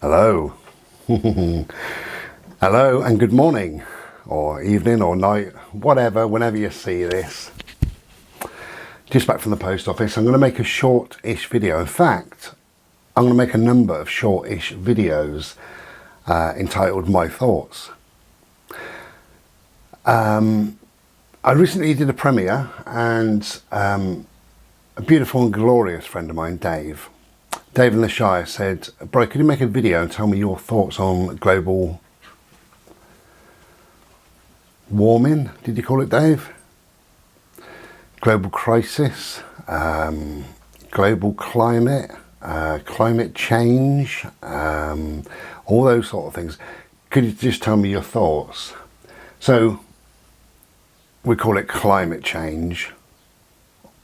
Hello. Hello and good morning or evening or night, whatever, whenever you see this. Just back from the post office. I'm going to make a short-ish video. In fact, I'm going to make a number of short-ish videos entitled My Thoughts. I recently did a premiere and a beautiful and glorious friend of mine, Dave in the Shire, said, "Bro, could you make a video and tell me your thoughts on global warming?" Did you call it, Dave? Global crisis, global climate, climate change, all those sort of things. Could you just tell me your thoughts? So we call it climate change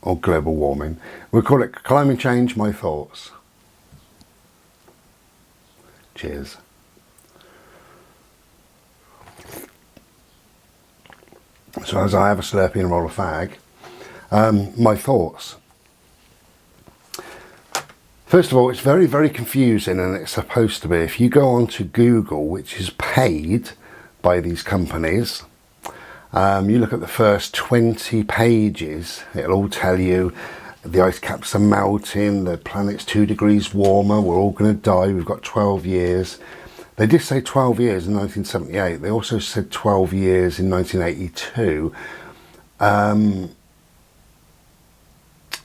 or global warming. We call it climate change, my thoughts. Cheers. So as I have a Slurpee and roll a fag, my thoughts. First of all, it's very, very confusing, and it's supposed to be. If you go on to Google, which is paid by these companies, you look at the first 20 pages, it'll all tell you the ice caps are melting, the planet's 2 degrees warmer, we're all going to die, we've got 12 years. They did say 12 years in 1978. They also said 12 years in 1982.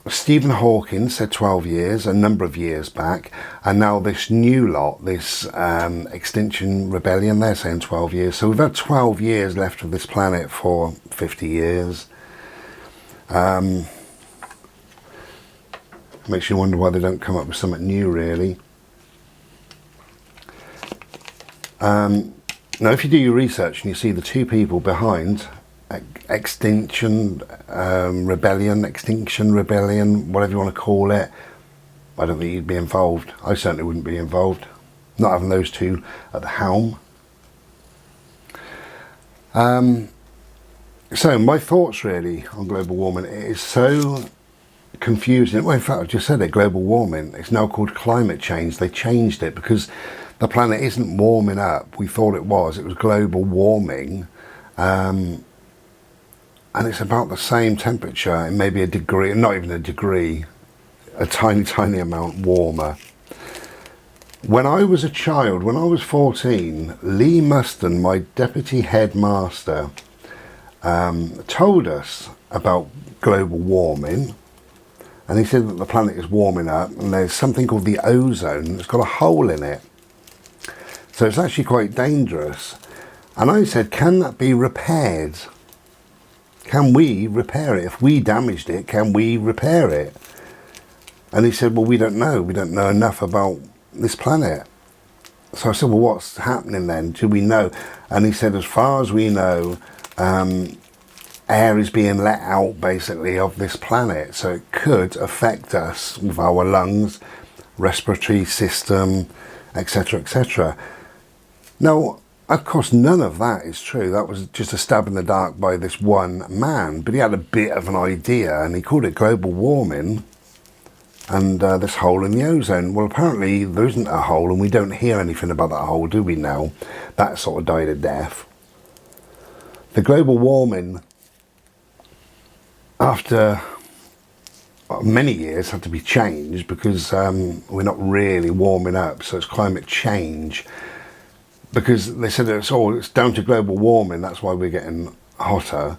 Stephen Hawking said 12 years a number of years back, and now this new lot, this Extinction Rebellion, they're saying 12 years. So we've had 12 years left of this planet for 50 years. Makes you wonder why they don't come up with something new, really. Now, if you do your research and you see the two people behind Extinction Rebellion, whatever you want to call it, I don't think you'd be involved. I certainly wouldn't be involved, not having those two at the helm. So my thoughts really on global warming, it is so confusing. Well, in fact, I just said it, global warming. It's now called climate change. They changed it because the planet isn't warming up. We thought it was global warming. And it's about the same temperature, maybe a degree, not even a degree, a tiny, tiny amount warmer. When I was a child, when I was 14, Lee Muston, my deputy headmaster, told us about global warming. And he said that the planet is warming up and there's something called the ozone that's got a hole in it. So it's actually quite dangerous. And I said, can that be repaired? Can we repair it? If we damaged it, can we repair it? And he said, well, we don't know. We don't know enough about this planet. So I said, well, what's happening then? Do we know? And he said, as far as we know, air is being let out basically of this planet, so it could affect us with our lungs, respiratory system, etc, etc. Now, of course, none of that is true. That was just a stab in the dark by this one man, but he had a bit of an idea and he called it global warming and this hole in the ozone. Well, apparently there isn't a hole, and we don't hear anything about that hole, do we now? That sort of died a death. The global warming, after many years, had to be changed because we're not really warming up, so it's climate change. Because they said it's down to global warming, that's why we're getting hotter.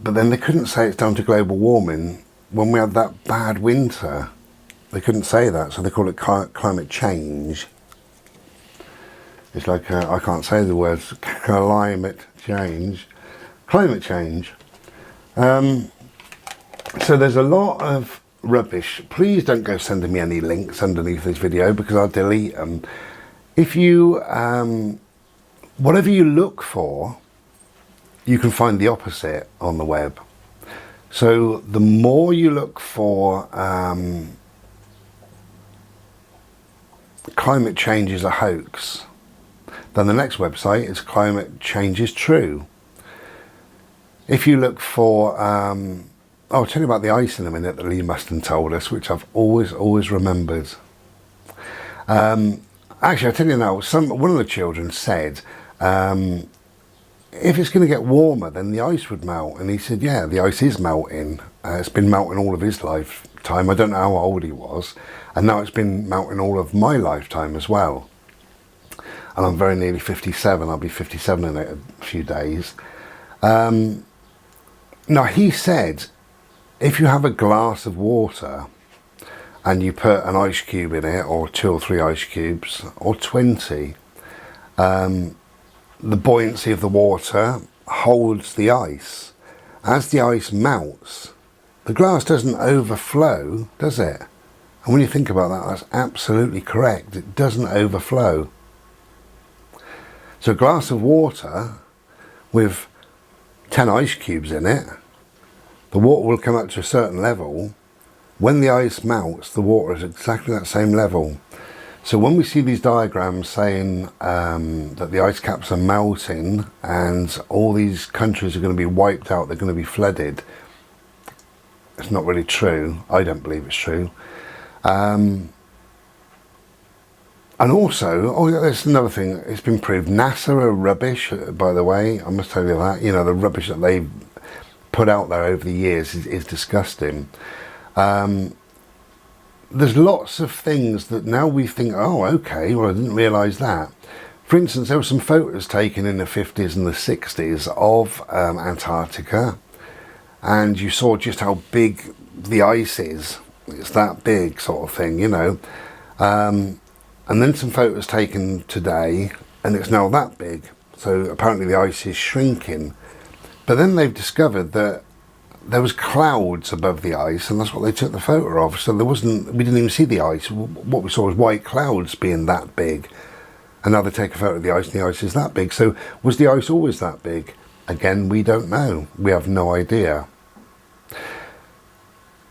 But then they couldn't say it's down to global warming when we had that bad winter. They couldn't say that, so they call it climate change. It's like, I can't say the words, climate change. Climate change. So there's a lot of rubbish. Please don't go sending me any links underneath this video because I'll delete them. If you, whatever you look for, you can find the opposite on the web. So the more you look for climate change is a hoax, then the next website is climate change is true. If you look for, I'll tell you about the ice in a minute that Lee Muston told us, which I've always remembered. Actually, I tell you now, one of the children said, if it's going to get warmer, then the ice would melt. And he said, yeah, the ice is melting. It's been melting all of his lifetime. I don't know how old he was. And now it's been melting all of my lifetime as well. And I'm very nearly 57. I'll be 57 in a few days. Now, he said, if you have a glass of water and you put an ice cube in it, or 2 or 3 ice cubes, or 20, the buoyancy of the water holds the ice. As the ice melts, the glass doesn't overflow, does it? And when you think about that, that's absolutely correct. It doesn't overflow. So a glass of water with 10 ice cubes in it, the water will come up to a certain level. When the ice melts, the water is exactly that same level. So when we see these diagrams saying that the ice caps are melting and all these countries are going to be wiped out, they're going to be flooded, it's not really true. I don't believe it's true. And also, oh yeah, there's another thing, it's been proved, NASA are rubbish, by the way, I must tell you that. You know, the rubbish that they've put out there over the years is disgusting. There's lots of things that now we think, oh, okay, well, I didn't realise that. For instance, there were some photos taken in the 50s and the 60s of Antarctica, and you saw just how big the ice is. It's that big sort of thing, you know. And then some photos taken today, and it's now that big. So apparently the ice is shrinking. But then they've discovered that there was clouds above the ice, and that's what they took the photo of. So we didn't even see the ice. What we saw was white clouds being that big. And now they take a photo of the ice, and the ice is that big. So was the ice always that big? Again, we don't know. We have no idea.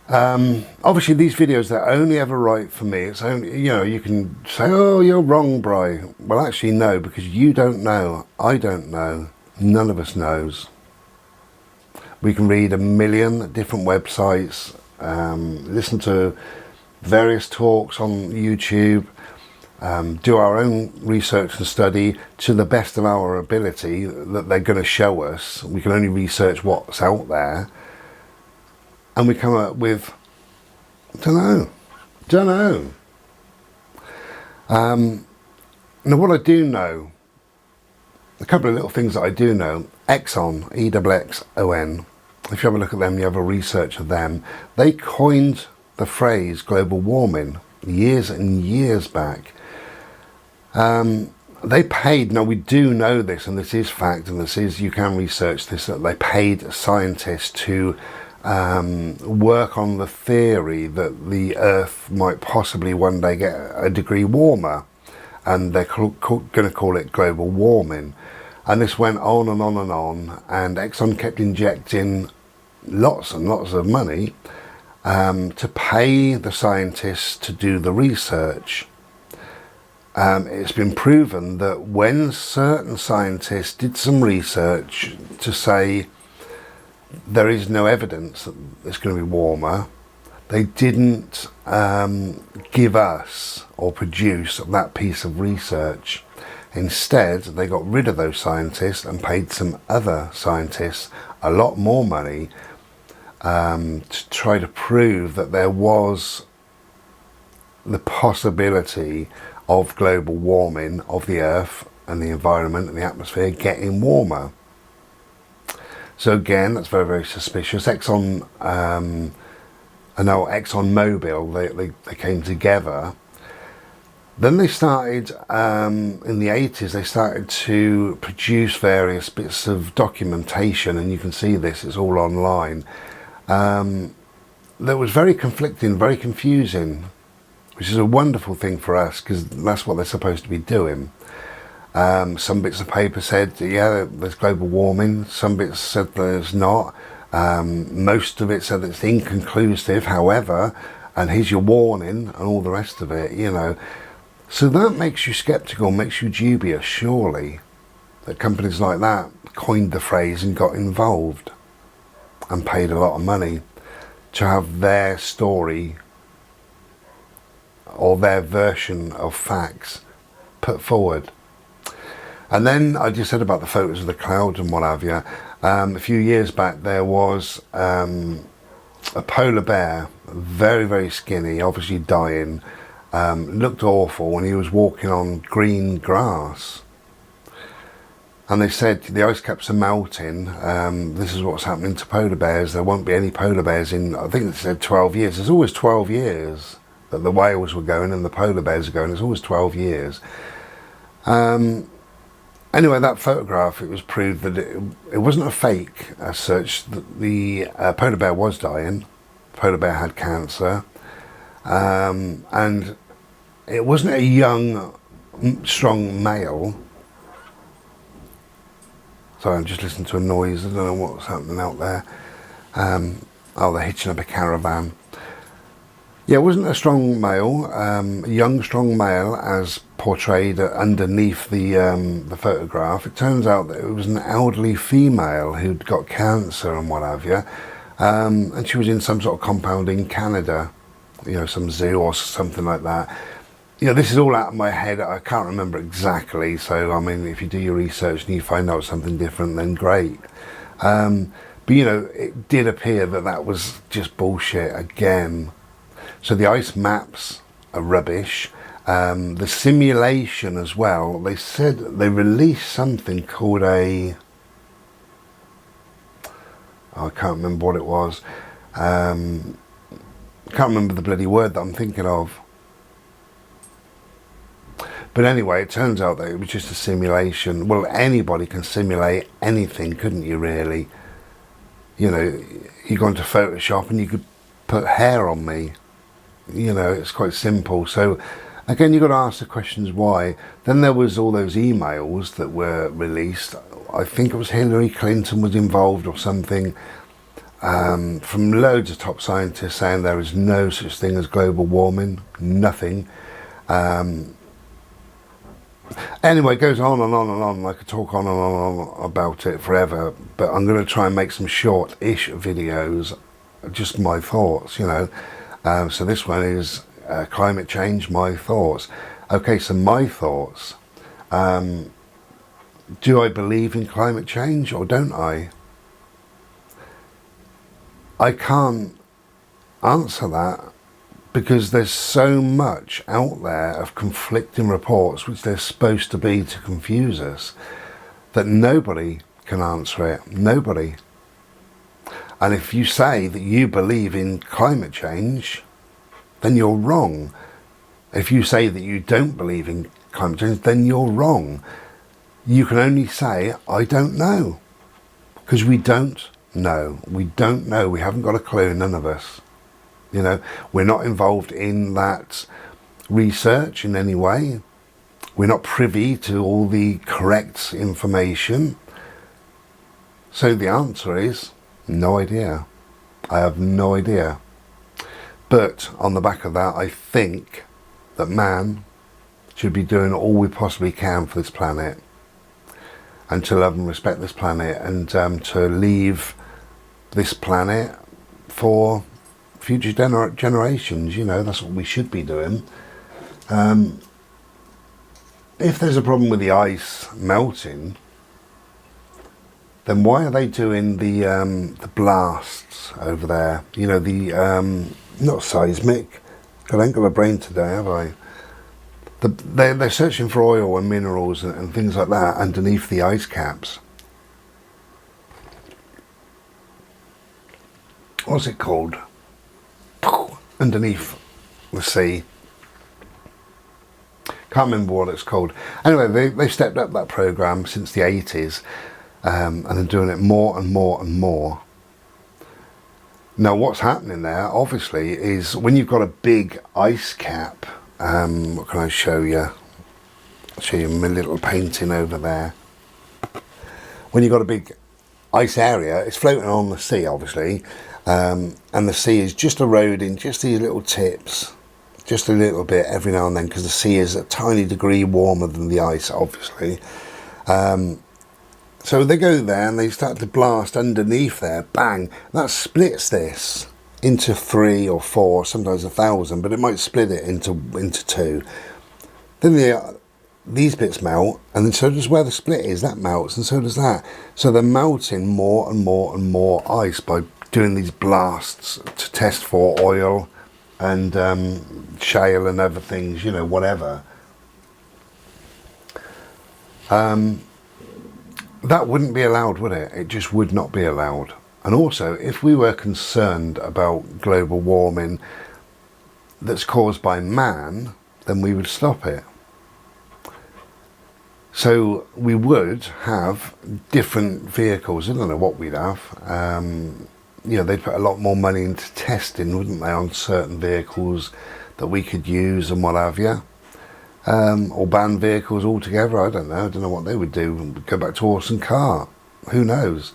Obviously these videos, they're only ever right for me. It's only, you know, you can say, oh, you're wrong, Bri. Well, actually no, because you don't know, I don't know, none of us knows. We can read a million different websites, listen to various talks on YouTube, do our own research and study to the best of our ability that they're going to show us. We can only research what's out there. And we come up with, don't know. Now what I do know, a couple of little things that I do know, Exxon, E-X-X-O-N, if you have a look at them, you have a research of them, they coined the phrase global warming years and years back. They paid, now we do know this, and this is fact, and this is, you can research this, that they paid scientists to work on the theory that the Earth might possibly one day get a degree warmer, and they're going to call it global warming. And this went on and on and on, and Exxon kept injecting lots and lots of money to pay the scientists to do the research. It's been proven that when certain scientists did some research to say there is no evidence that it's going to be warmer, they didn't give us or produce that piece of research. Instead, they got rid of those scientists and paid some other scientists a lot more money to try to prove that there was the possibility of global warming of the Earth and the environment and the atmosphere getting warmer. So again, that's very, very suspicious. Exxon, ExxonMobil, they came together. Then they started, in the 80s, they started to produce various bits of documentation, and you can see this, it's all online. That was very conflicting, very confusing, which is a wonderful thing for us, because that's what they're supposed to be doing. Some bits of paper said, yeah, there's global warming. Some bits said there's not. Most of it said it's inconclusive, however, and here's your warning, and all the rest of it, you know. So that makes you sceptical, makes you dubious, surely, that companies like that coined the phrase and got involved and paid a lot of money to have their story or their version of facts put forward. And then I just said about the photos of the clouds and what have you. A few years back there was a polar bear, very, very skinny, obviously dying, looked awful when he was walking on green grass. And they said the ice caps are melting, this is what's happening to polar bears, there won't be any polar bears in, I think they said 12 years, there's always 12 years that the whales were going and the polar bears are going, there's always 12 years. Anyway, that photograph, it was proved that it wasn't a fake as such, that the polar bear was dying, the polar bear had cancer, and it wasn't a young, strong male. Sorry, I'm just listening to a noise, I don't know what's happening out there. Oh, they're hitching up a caravan. Yeah, it wasn't a strong male, a young, strong male as portrayed underneath the photograph. It turns out that it was an elderly female who'd got cancer and what have you, and she was in some sort of compound in Canada, you know, some zoo or something like that. You know, this is all out of my head, I can't remember exactly, so I mean, if you do your research and you find out something different, then great. But you know, it did appear that that was just bullshit again. So the ice maps are rubbish. The simulation as well, they said they released something called a, I can't remember what it was. Can't remember the bloody word that I'm thinking of. But anyway, it turns out that it was just a simulation. Well, anybody can simulate anything, couldn't you, really? You know, you go into Photoshop and you could put hair on me. You know, it's quite simple. So again, you've got to ask the questions why. Then there was all those emails that were released. I think it was Hillary Clinton was involved or something, from loads of top scientists saying there is no such thing as global warming, nothing. Anyway, it goes on and on and on. I could talk on and on about it forever, but I'm going to try and make some short-ish videos, just my thoughts, you know. So this one is climate change, my thoughts. Okay, so my thoughts. Do I believe in climate change or don't I? I can't answer that because there's so much out there of conflicting reports, which they're supposed to be to confuse us, that nobody can answer it. Nobody. And if you say that you believe in climate change, then you're wrong. If you say that you don't believe in climate change, then you're wrong. You can only say, I don't know. Because we don't know. We don't know. We haven't got a clue, none of us. You know, we're not involved in that research in any way. We're not privy to all the correct information. So the answer is, no idea. I have no idea. But on the back of that, I think that man should be doing all we possibly can for this planet, and to love and respect this planet, and to leave this planet for future generations. You know, that's what we should be doing. If there's a problem with the ice melting, then why are they doing the blasts over there? You know, the not seismic. God, I ain't got a brain today, have I? They're searching for oil and minerals and things like that underneath the ice caps. What's it called? Underneath the sea. Can't remember what it's called. Anyway, they stepped up that program since the 80s, and they're doing it more and more and more. Now, what's happening there, obviously, is when you've got a big ice cap. What can I show you? I'll show you my little painting over there. When you've got a big ice area, it's floating on the sea, obviously, and the sea is just eroding just these little tips, just a little bit every now and then, because the sea is a tiny degree warmer than the ice, obviously. So they go there and they start to blast underneath there, bang, that splits this into 3 or 4, sometimes 1,000, but it might split it into 2. Then these bits melt, and then so does where the split is, that melts, and so does that. So they're melting more and more and more ice by doing these blasts to test for oil and shale and other things, you know, whatever. That wouldn't be allowed, would it? It just would not be allowed. And also, if we were concerned about global warming that's caused by man, then we would stop it. So we would have different vehicles. I don't know what we'd have. You know, they'd put a lot more money into testing, wouldn't they, on certain vehicles that we could use and what have you. Or ban vehicles altogether. I don't know. I don't know what they would do. Go back to horse and cart. Who knows?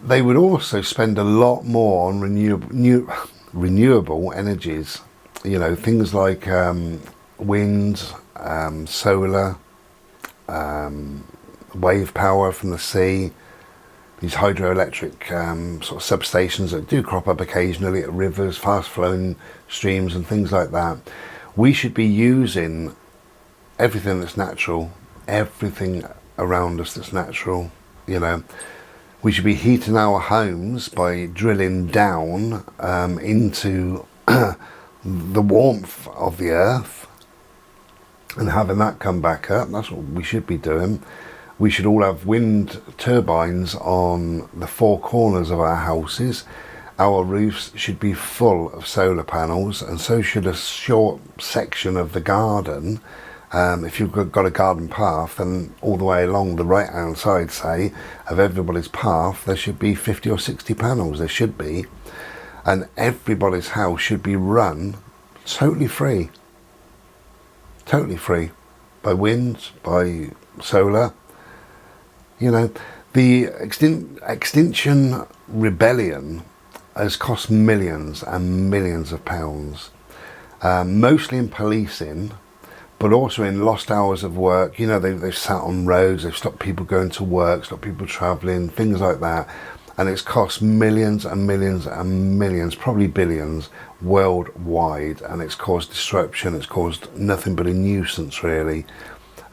They would also spend a lot more on renewable energies. You know, things like wind, solar, wave power from the sea, these hydroelectric sort of substations that do crop up occasionally at rivers, fast flowing streams and things like that. We should be using everything that's natural, everything around us that's natural, you know. We should be heating our homes by drilling down into the warmth of the earth and having that come back up. That's what we should be doing. We should all have wind turbines on the four corners of our houses. Our roofs should be full of solar panels, and so should a short section of the garden. If you've got a garden path, then all the way along the right hand side, say, of everybody's path, there should be 50 or 60 panels. There should be. And everybody's house should be run totally free. Totally free. By wind, by solar. You know, the Extinction Rebellion has cost millions and millions of pounds. Mostly in policing, but also in lost hours of work. You know, they've sat on roads, they've stopped people going to work, stopped people travelling, things like that. And it's cost millions and millions and millions, probably billions, worldwide. And it's caused disruption, it's caused nothing but a nuisance, really.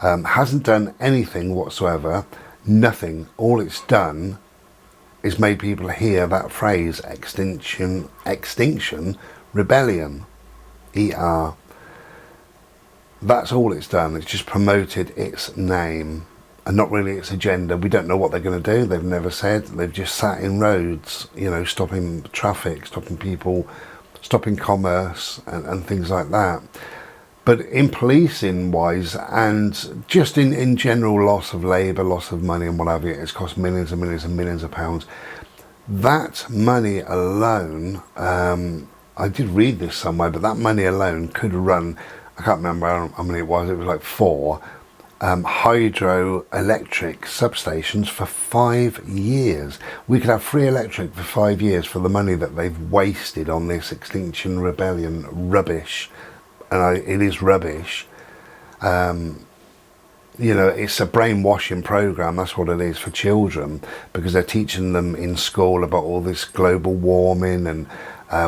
Hasn't done anything whatsoever, nothing. All it's done is made people hear that phrase, extinction rebellion, ER. That's all it's done. It's just promoted its name and not really its agenda. We don't know what they're going to do. They've never said. They've just sat in roads, you know, stopping traffic, stopping people, stopping commerce and things like that. But in policing wise, and just in general loss of labour, loss of money and what have you, it's cost millions and millions and millions of pounds. That money alone, I did read this somewhere, but that money alone could run, I can't remember how many it was like 4 hydroelectric substations for 5 years. We could have free electric for 5 years for the money that they've wasted on this Extinction Rebellion rubbish. And it is rubbish. You know, it's a brainwashing program. That's what it is for children, because they're teaching them in school about all this global warming and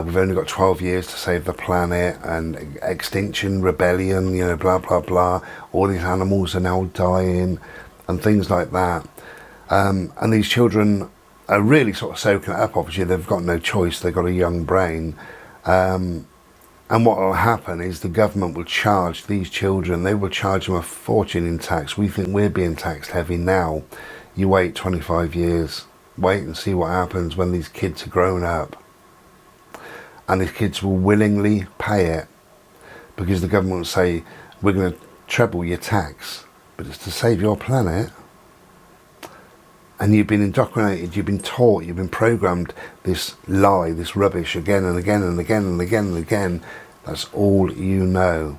we've only got 12 years to save the planet and Extinction Rebellion, you know, blah blah blah. All these animals are now dying and things like that. And these children are really sort of soaking it up. Obviously, they've got no choice. They've got a young brain. And what will happen is the government will charge these children, they will charge them a fortune in tax. We think we're being taxed heavy now. You wait 25 years, wait and see what happens when these kids are grown up. And these kids will willingly pay it, because the government will say, we're going to treble your tax, but it's to save your planet. And you've been indoctrinated, you've been taught, you've been programmed this lie, this rubbish again and again and again and again and again. That's all you know.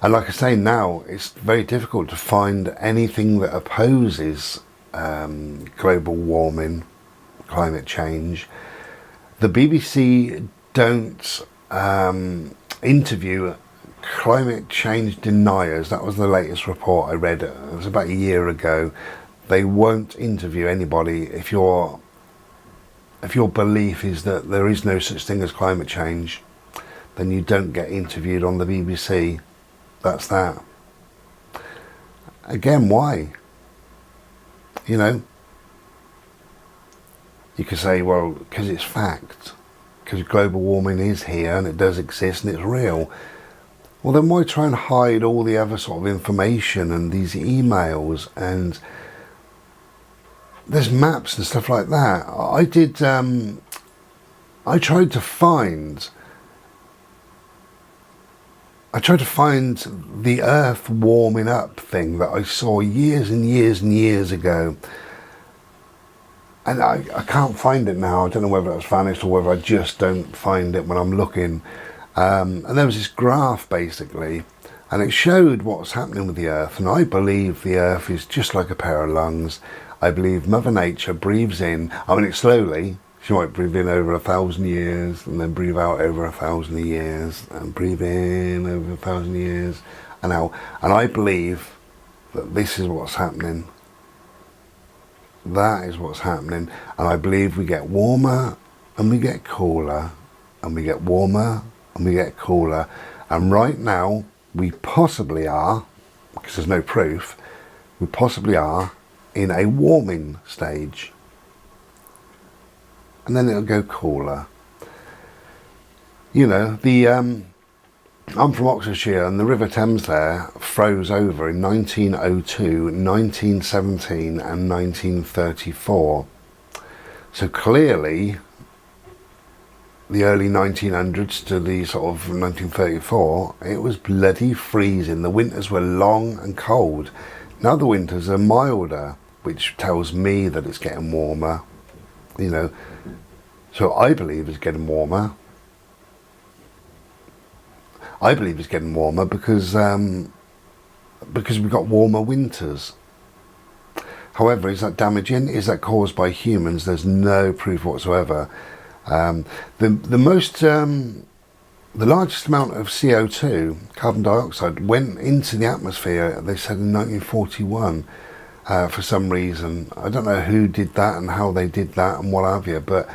And like I say, now it's very difficult to find anything that opposes global warming, climate change. The BBC don't interview climate change deniers. That was the latest report I read. It was about a year ago. They won't interview anybody if your belief is that there is no such thing as climate change, then you don't get interviewed on the BBC. That's that. again, why? You know, you could say, well, because it's fact, because global warming is here and it does exist and it's real. Well, then why try and hide all the other sort of information and these emails, and there's maps and stuff like that. I tried to find the Earth warming up thing that I saw years and years and years ago, and I can't find it now. I don't know whether it's vanished or whether I just don't find it when I'm looking. And there was this graph basically, and it showed what's happening with the Earth, and I believe the Earth is just like a pair of lungs. I believe Mother Nature breathes in, I mean it slowly. She might breathe in over 1,000 years and then breathe out over 1,000 years and breathe in over 1,000 years and out. And I believe that this is what's happening. That is what's happening. And I believe we get warmer and we get cooler, and we get warmer and we get cooler. And right now we possibly are, because there's no proof, we possibly are in a warming stage. And then it'll go cooler. You know, I'm from Oxfordshire, and the River Thames there froze over in 1902, 1917 and 1934. So clearly the early 1900s to the sort of 1934, it was bloody freezing. The winters were long and cold. Now the winters are milder, which tells me that it's getting warmer, you know. So I believe it's getting warmer. I believe it's getting warmer because we've got warmer winters. However, is that damaging? Is that caused by humans? There's no proof whatsoever. The largest amount of CO2, carbon dioxide, went into the atmosphere, they said, in 1941 for some reason. I don't know who did that and how they did that and what have you, but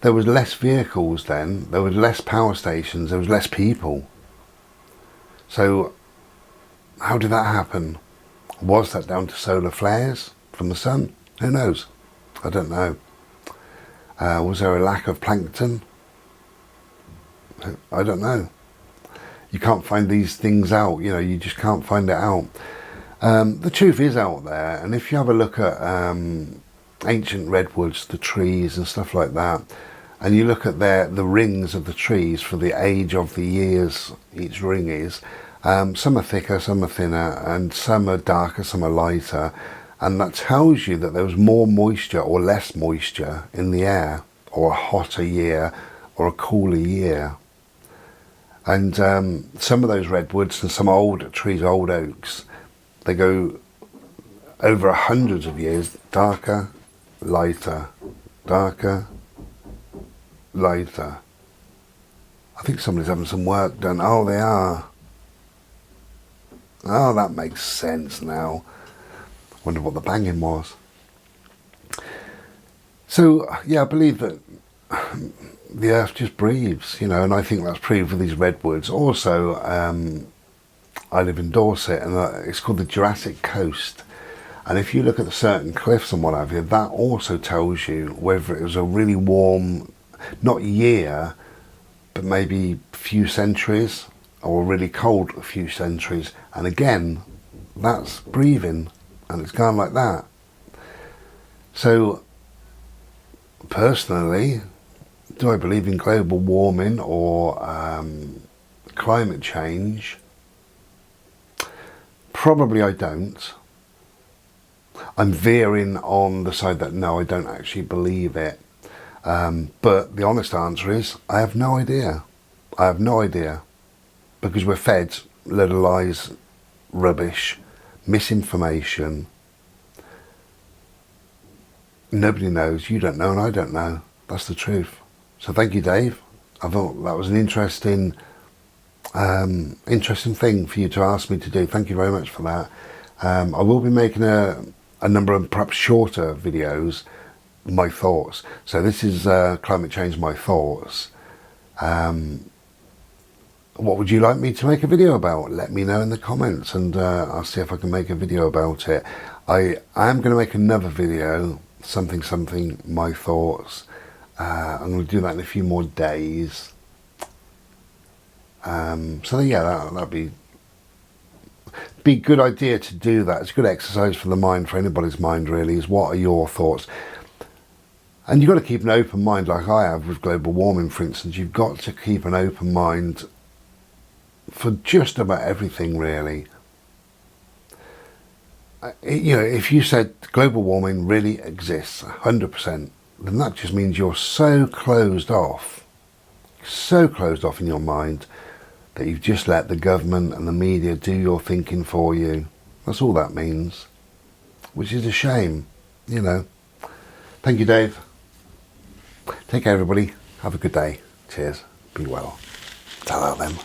there was less vehicles then, there was less power stations, there was less people. So how did that happen? Was that down to solar flares from the sun? Who knows? I don't know. Was there a lack of plankton? I don't know. You can't find these things out, you know, you just can't find it out. The truth is out there, and if you have a look at ancient redwoods, the trees and stuff like that, and you look at the rings of the trees for the age of the years each ring is, some are thicker, some are thinner, and some are darker, some are lighter, and that tells you that there was more moisture or less moisture in the air, or a hotter year or a cooler year. And some of those redwoods and some old trees, old oaks, they go over hundreds of years, darker, lighter, darker, lighter. I think somebody's having some work done. Oh, they are. Oh, that makes sense now. Wonder what the banging was. So, yeah, I believe that the earth just breathes, you know, and I think that's proved with these redwoods. Also, I live in Dorset, and it's called the Jurassic Coast. And if you look at the certain cliffs and what have you, that also tells you whether it was a really warm, not year, but maybe few centuries, or a really cold few centuries. And again, that's breathing, and it's gone like that. So, personally, do I believe in global warming or climate change? Probably I don't. I'm veering on the side that no, I don't actually believe it. But the honest answer is, I have no idea. I have no idea. Because we're fed a load of lies, rubbish, misinformation. Nobody knows, you don't know, and I don't know. That's the truth. So thank you, Dave. I thought that was an interesting thing for you to ask me to do. Thank you very much for that. I will be making a number of perhaps shorter videos, my thoughts. So this is climate change, my thoughts. what would you like me to make a video about? Let me know in the comments, and I'll see if I can make a video about it. I am going to make another video, something, my thoughts. I'm going to do that in a few more days. So yeah, that'd be a good idea to do that. It's a good exercise for the mind, for anybody's mind really, is what are your thoughts? And you've got to keep an open mind, like I have with global warming, for instance. You've got to keep an open mind for just about everything, really. You know, if you said global warming really exists 100%, then that just means you're so closed off in your mind, that you've just let the government and the media do your thinking for you. That's all that means, which is a shame, you know. Thank you, Dave. Take care, everybody. Have a good day. Cheers. Be well. Ta-ra then.